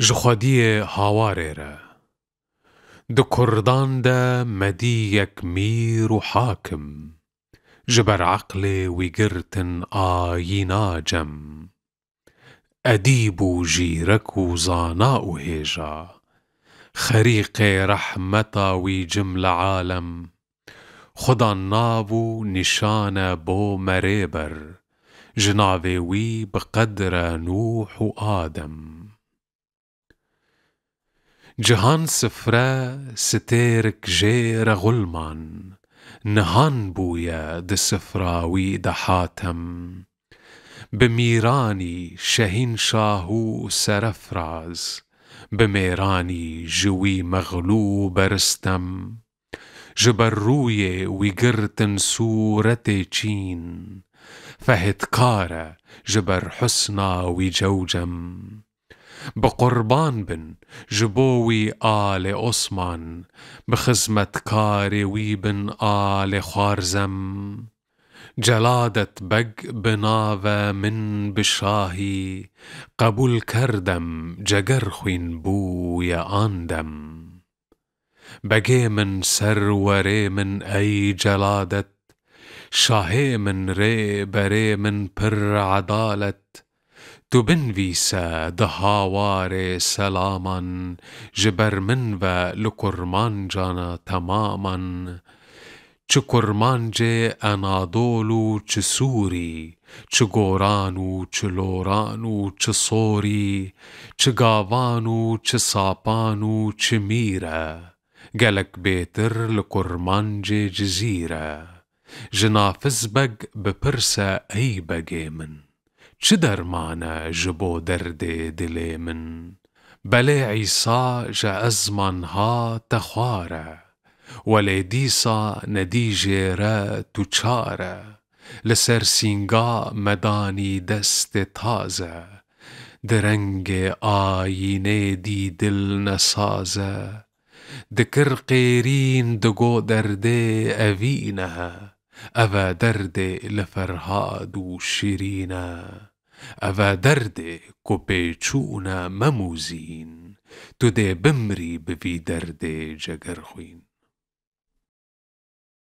جخودیه هاواره را د کردان ده مدیک میر و حاکم جبر عقل ویگرتن آیینا جم ادیب و جیرک و زانا و هیجا خریق رحمتا وی جمل عالم خدا ناو و نشان بو مريبر جناوي وي بقدر نوح و آدم جهان سفره ستيرك جير غلمان نهان بويا د سفراوي د حاتم بميراني شهين شاهو سرفراز بميراني جوي مغلوب رستم جبروي ويقرتن سورتي چين فهتكارة جبر حسنا ويجوجم بقربان بن جبوي آل عثمان بخزمت كاري ويبن آل خوارزم جلادة بق بناوة من بشاهي قبول كردم جگر خوين بويا آندم بقي من سروري من أي جلادة شاهي من ري بري من پر عدالت تو بنویسه ده هاوار سلاما جبر من و لکرمان جانا تماما چه کرمانج انادولو چه سوری چه گورانو چه لورانو چه صوری چه گاوانو چه ساپانو چه میره گلک بیتر لکرمانج جزیره جنافز بگ بپرسه ای بگی من چه درمانه جبو درد دل من بله عیسا جا ازمانها تخواره ولی دیسا ندیجه را تو چاره لسر سینگا مدانی دست تازه درنگ آینه دی دل نسازه دکر قیرین دگو درده اوینه أفا درد لفرهاد وشيرينا أفا درد كوبيتشونا مموزين تدي بمري بفي درد جگر خوين